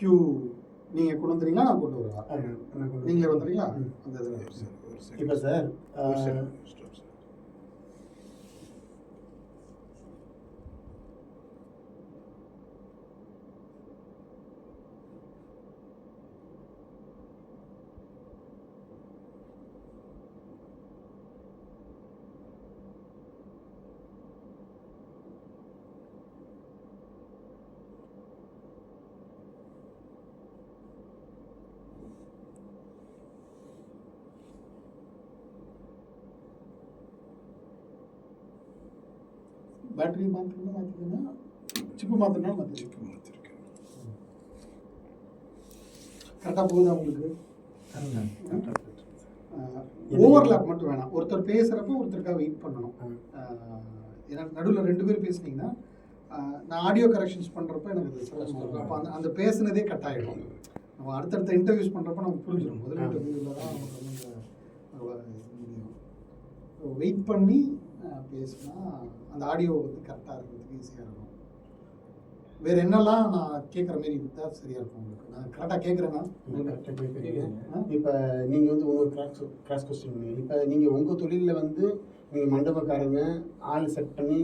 Q நீங்கள் கொண்டு வந்துறீங்களா நான் கொண்டு வருவா? நீங்களே வந்துடுறீங்களா? அந்த இதில் இப்போ சார் பேட்டரி மாற்றிக்கணும், மாற்றிக்கணும் சிப்பு மாற்றினா மாற்றிருக்கேன். கரெக்டாக போகுதா உங்களுக்கு? ஓவர்லேப் மட்டும் வேணாம். ஒருத்தர் பேசுகிறப்ப ஒருத்தருக்காக வெயிட் பண்ணணும். ஏன்னா நடுவில் 2 பேர் பேசுனீங்கன்னா நான் ஆடியோ கரெக்ஷன்ஸ் பண்ணுறப்ப எனக்கு அது சிரமம். அப்போ அந்த பேசுனதே கட் ஆகிடும். நம்ம அடுத்தடுத்த இன்டர்வியூஸ் பண்ணுறப்ப நமக்கு புரிஞ்சிடும். முதல் இன்டர்வியூவில் தான் வெயிட் பண்ணி பேசினா அந்த ஆடியோ வந்து கரெக்டாக இருக்கிறதுக்கு ஈஸியாக இருக்கும். வேறு என்னெல்லாம் நான் கேட்குற மாரி இருந்தால் சரியாக இருக்கும் உங்களுக்கு? நான் கரெக்டாக கேட்குறேன்னா கரெக்டாக கேட்குறீங்க. இப்போ நீங்கள் வந்து உங்களுக்கு கிராஸ் கொஸ்டின், இப்போ நீங்கள் உங்கள் தொழிலில் வந்து நீங்கள் மண்டபக்காரங்க ஆள் செட் பண்ணி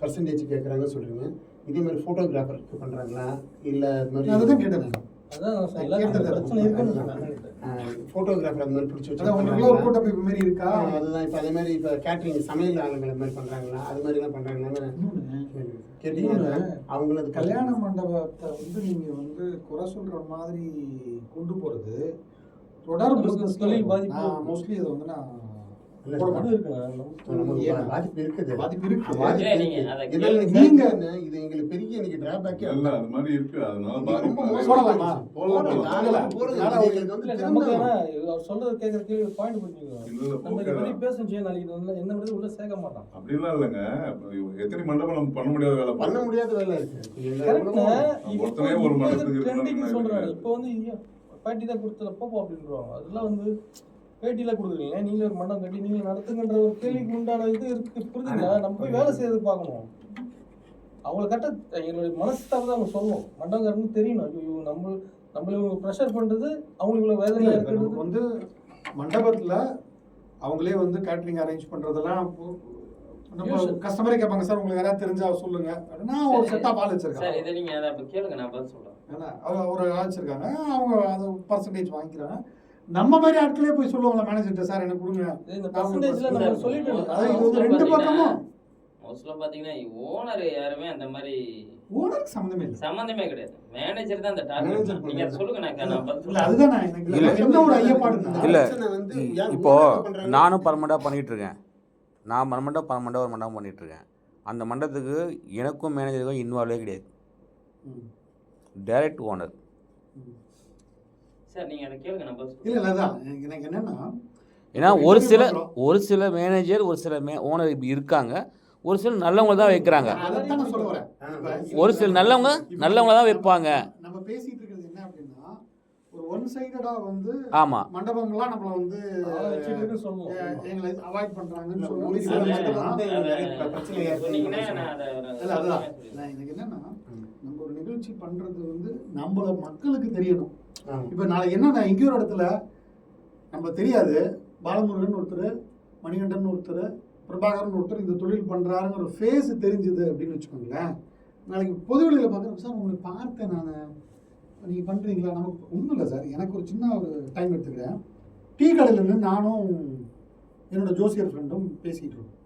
பர்சன்டேஜ் கேட்குறாங்கன்னு சொல்கிறீங்க. இதே மாதிரி ஃபோட்டோகிராஃபருக்கு பண்ணுறாங்களா இல்லை அது மாதிரி? அதுதான் கேட்டேன். ஃபோட்டோகிராஃபர் அந்த மாதிரி பிடிச்சி வச்சு கூட்டமைப்பு மாதிரி இருக்கா? அதுதான். இப்போ அதே மாதிரி இப்போ கேட்ரிங் சமையல் ஆளுங்க அது மாதிரி பண்ணுறாங்களா? அது மாதிரி தான் பண்ணுறாங்களான்னு கேட்டீங்கன்னா அவங்கள அது கல்யாண மண்டபத்தை வந்து நீங்கள் வந்து குறை சொல்கிற மாதிரி கொண்டு போகிறது தொடர் பிஸ்னஸ் தொழில் பாதிப்பு. மோஸ்ட்லி அதை வந்து நான் பாதிப்பு இருக்குது. நீங்க இது எங்களுக்கு பெரிய எனக்கு டிராபேக் இல்ல, அது மாதிரி இருக்கு. அதனால போடலாமா? சொல்றது கேட்கறதுக்கு பாயிண்ட் பண்ணிக்கோ. பேசுச்சு நாளைக்கு எந்த மாதிரி உள்ள சேர்க்க மாட்டான். அப்படிலாம் இல்லைங்க. எத்தனை மண்டபம் நம்ம பண்ண முடியாத வேலை பண்ண முடியாத வேலை இருக்கு. ஒரு மண்டபத்துக்கு சொல்றாங்க. இப்போ வந்து பேட்டி தான் கொடுத்துல போப்போம் அப்படின்றாங்க. அதெல்லாம் வந்து பேட்டியில கொடுக்குறீங்க. நீங்க ஒரு மண்டபம் கட்டி நீங்க நடத்துங்கன்ற ஒரு கேள்விக்கு உண்டான இது இருக்கு. புரிஞ்சுங்களா? நம்ம போய் வேலை செய்யறது பார்க்கணும். அவங்கள கரெக்டாக எங்களுடைய மனசுத்தால தான் அவங்க சொல்லணும். மண்டபக்காரன்னு தெரியணும். ஐயோ நம்மள ப்ரெஷர் பண்றது அவங்களுக்கு இவ்வளோ வேதனையாக இருக்கிறது. வந்து மண்டபத்தில் அவங்களே வந்து கேட்ரிங் அரேஞ்ச் பண்ணுறதெல்லாம் நம்ம கஸ்டமரே கேட்பாங்க, சார் உங்களுக்கு யாராவது தெரிஞ்சா சொல்லுங்க அப்படின்னா ஒரு செட்டாக ஆள் வச்சிருக்காங்க. இதை நீங்கள் அதை கேளுங்க, நான் பதில் சொல்கிறேன். ஏன்னா ஒரு ஆள் வச்சிருக்காங்க, அவங்க அது பர்சன்டேஜ் வாங்கிக்கிறாங்க. நம்ம மாதிரி ஆட்களே போய் சொல்லுவாங்களா மேனேஜர்கிட்ட, சார் எனக்கு கொடுங்க. இந்த பர்சன்டேஜ்ல நம்ம சொல்லிட்டு இது 2 பக்கமும் மோஸ்ட்ல பாத்தீங்கன்னா ஓனர் யாருமே அந்த மாதிரி ஓனருக்கு சம்பந்தமே கிடையாது. மேனேஜர் தான் அந்த டார்கெட். நீங்க அத சொல்லுங்க, நான் பதில். இல்ல அதுதான் எனக்கு என்ன ஒரு ஐயப்பாடுனா, இல்ல இப்போ நானும் பர்மனண்டா பண்ணிட்டு இருக்கேன். நான் பர்மனண்டா ஒரு மண்டபம் பண்ணிட்டு இருக்கேன். அந்த மண்டபத்துக்கு எனக்கும் மேனேஜருக்கும் இன்வால்வே கிடையாது. Direct owner. சார் நீங்க அத கேளுங்க, நான் பதில். இல்ல அதான் எனக்கு என்னன்னா, ஏன்னா ஒரு சில மேனேஜர் ஒரு சில ஓனர் இப்படி இருக்காங்க. ஒரு சில நல்லவங்க தான் வைக்கிறாங்க. அதான் நான் சொல்ல வரேன். ஒரு சில நல்லவங்க தான் வைப்பாங்க. நம்ம பேசிட்டு இருக்கிறது என்ன அப்படின்னா, ஒரு ஒன் சைடடா வந்து ஆமா மண்டபம்லாம் நம்மள வந்து வச்சிட்டு சொல்லுவோம். எங்களை அவாய்ட் பண்றாங்கன்னு சொல்லுவோம். எனக்கு என்னன்னா, நம்ம ஒரு நிகழ்ச்சி பண்றது வந்து நம்மள மக்களுக்கு தெரியணும். இப்ப நாளைக்கு என்ன, எங்கேயோ ஒரு இடத்துல நம்ம தெரியாது, பாலமுருகன் ஒருத்தர், மணிகண்டன் ஒருத்தர், பிரபாகரன் ஒருத்தர் இந்த தொழில் பண்ணுறாருங்கிற ஒரு ஃபேஸ் தெரிஞ்சுது அப்படின்னு வச்சுக்கோங்களேன். நாளைக்கு பொதுவெளியில் பார்க்குறேன், சார் உங்களை பார்த்தேன் நான், நீங்கள் பண்ணுறீங்களா? நமக்கு ஒன்றும் இல்லை சார், எனக்கு ஒரு சின்ன ஒரு டைம் எடுத்துக்கிறேன். டீ கடையில் இருந்து நானும் என்னோட ஜோசியர் ஃப்ரெண்டும் பேசிகிட்டு இருக்கோம்.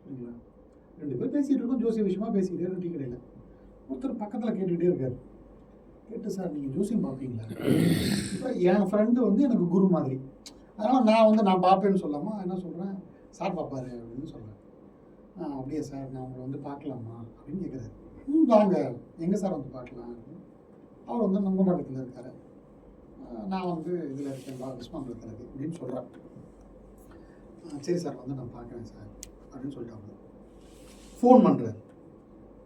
சரிங்களா? 2 பேர் பேசிகிட்டு இருக்கோம், ஜோசியர் விஷயமா பேசிக்கிட்டே இருக்கோம். டீ கடையில் ஒருத்தர் பக்கத்தில் கேட்டுக்கிட்டே இருக்கார். கேட்டு, சார் நீங்கள் ஜோசியம் பார்ப்பீங்களா? இப்போ என் ஃப்ரெண்டு வந்து எனக்கு குரு மாதிரி, அதனால் நான் பார்ப்பேன்னு சொல்லாமல் என்ன சொல்கிறேன், சார் பார்ப்பாரு அப்படின்னு சொல்கிறேன். அப்படியே சார், நான் உங்களை வந்து பார்க்கலாமா அப்படின்னு கேட்குறாரு. வாங்க, எங்கே சார் வந்து பார்க்கலாம்? அவர் வந்து நங்கம்பாக்கத்தில் இருக்கார், நான் வந்து இதில் இருக்கேன், விஸ்வாமில் இருக்கு அப்படின்னு சொல்கிறேன். சரி சார், வந்து நான் பார்க்குறேன் சார் அப்படின்னு சொல்லிட்டாங்க. ஃபோன் பண்ணுறாரு.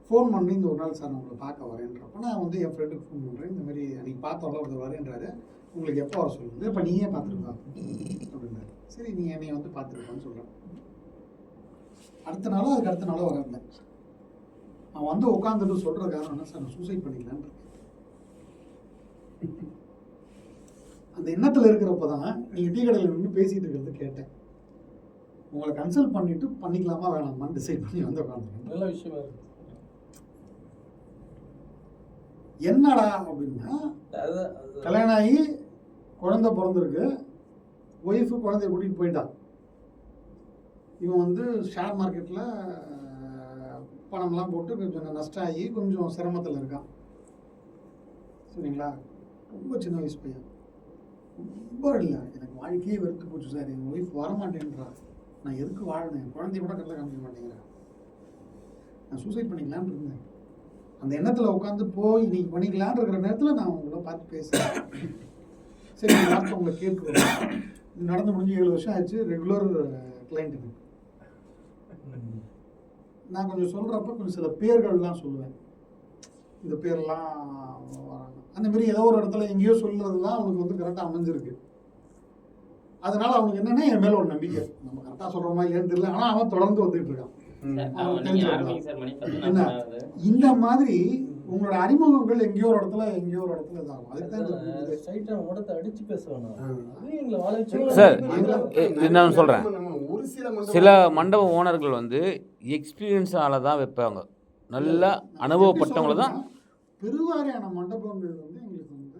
ஃபோன் பண்ணி இந்த ஒரு நாள் சார் நான் உங்களை பார்க்க வரேன்றப்ப நான் வந்து என் ஃப்ரெண்டுக்கு ஃபோன் பண்ணுறேன். இந்த மாதிரி அன்றைக்கி பார்த்தவங்கள ஒருத்தர் வரேன்றாரு, உங்களுக்கு எப்போ வர சொல்லுங்க, இப்போ நீயே பார்த்துருப்பா அப்படின்றாரு. சரி, நீ என்னை வந்து பார்த்துருப்பான்னு சொல்கிறேன். அடுத்த நாளோ அதுக்கு அடுத்த நாளோ வரல. அவன் வந்து உட்காந்துட்டு சொல்கிற காரணம் என்ன, சார் நான் சூசைட் பண்ணிக்கலான்னு இருக்கேன். அந்த எண்ணத்தில் இருக்கிறப்ப தான் நீங்கள் டீ கடையில் நின்று பேசிகிட்டு இருக்கிறது கேட்டேன். உங்களை கன்சல்ட் பண்ணிவிட்டு பண்ணிக்கலாமா வேணாமான்னு டிசைட் பண்ணி வந்து உட்காந்துருக்கேன். நல்ல விஷயமா இருக்கு. என்னடா அப்படின்னா, கல்யாணம் ஆகி குழந்தை பிறந்திருக்கு, ஒய்ஃபு குழந்தைய கூட்டிகிட்டு போயிட்டான். இவன் வந்து ஷேர் மார்க்கெட்டில் பணம்லாம் போட்டு கொஞ்சம் நஷ்டம் ஆகி கொஞ்சம் சிரமத்தில் இருக்கான். சரிங்களா? ரொம்ப சின்ன வயசு பையன். ரொம்ப இல்லை, எனக்கு வாழ்க்கையே வெறுத்து போச்சு சார், என் ஒய்ஃப் வரமாட்டேன்றா, நான் எதுக்கு வாழணும், என் குழந்தைய கூட கண்ணில் காமிக்க மாட்டேங்கிறேன், நான் சூசைட் பண்ணிக்கலான்னு இருந்தேன். அந்த எண்ணத்தில் உட்காந்து போய் இன்னைக்கு பண்ணிக்கலான்னு இருக்கிற நேரத்தில் நான் உங்களை பார்த்து பேசுகிறேன். சரி, இந்த வார்த்தை உங்களை கேட்குறேன். இது நடந்து முடிஞ்சு 7 வருஷம் ஆச்சு. ரெகுலர் கிளைண்ட் எனக்கு. நான் கொஞ்சம் சொல்கிறப்ப கொஞ்சம் சில பேர்கள்லாம் சொல்லுவேன். இந்த பேர்லாம் வராங்க, அந்த மாதிரி ஏதோ ஒரு இடத்துல எங்கேயோ சொல்கிறதுலாம் அவனுக்கு வந்து கரெக்டாக அமைஞ்சிருக்கு. அதனால் அவனுக்கு என்னென்னா என் மேலே ஒரு நம்பிக்கை, நம்ம கரெக்டாக சொல்கிற மாதிரி இல்லைன்னு தெரியல, ஆனால் அவன் தொடர்ந்து வந்துட்டு இருக்கான். என்ன இந்த மாதிரி உங்களோட அறிமுகங்கள் எங்கேயோ ஒரு இடத்துல இதாகும். சார், நான் சொல்கிறேன், சில மண்டப ஓனர்கள் வந்து எக்ஸ்பீரியன்ஸால தான் வைப்பாங்க, நல்ல அனுபவப்பட்டவங்கள தான். பெருவாரியான மண்டபங்கள் வந்து எங்களுக்கு வந்து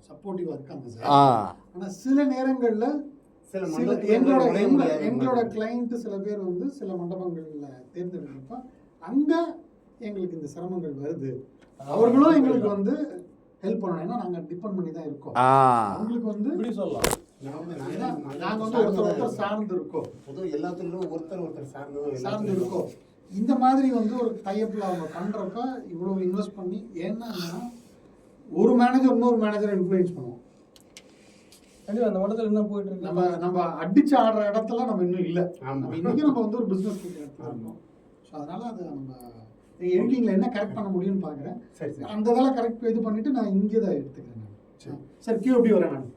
சப்போர்ட்டிவாக இருக்காங்க சார். ஆனால் சில நேரங்களில் எங்களோட கிளைண்ட் சில பேர் வந்து சில மண்டபங்களில் தேர்ந்தெடுக்கிறப்ப அங்கே எங்களுக்கு இந்த சிரமங்கள் வருது. அவர்களும் எங்களுக்கு வந்து ஹெல்ப் பண்ணணும், ஏன்னா நாங்கள் டிபெண்ட் பண்ணி தான் இருக்கோம். அவங்களுக்கு வந்து இப்படி சொல்லலாம், நாங்கள் வந்து ஒருத்தர் சார்ந்து இருக்கோம், எல்லாத்துலையும் ஒருத்தர் சார்ந்து இருக்கோம். இந்த மாதிரி வந்து ஒரு டைப்பில் அவங்க பண்ணுறப்ப இவ்வளோ இன்வெஸ்ட் பண்ணி, ஏன்னா ஒரு மேனேஜர் இன்னொரு மேனேஜரை இன்ஃப்ளூயன்ஸ் பண்ணுவோம். கண்டிப்பாக அந்த மடத்தில் என்ன போயிட்டு இருக்கு, நம்ம அடிச்சு ஆடுற இடத்துல நம்ம இன்னும் இல்லை. நம்ம இன்னைக்கு நம்ம வந்து ஒரு பிஸ்னஸ் இடத்துல இருக்கோம். ஸோ அதனால அதை நம்ம எடிட்டிங்கில் என்ன கரெக்ட் பண்ண முடியும்னு பார்க்குறேன். அந்த இதெல்லாம் கரெக்ட் இது பண்ணிட்டு நான் இங்கே தான் எடுத்துக்கிறேன். சார் கியூ எப்படி வரேன் நான்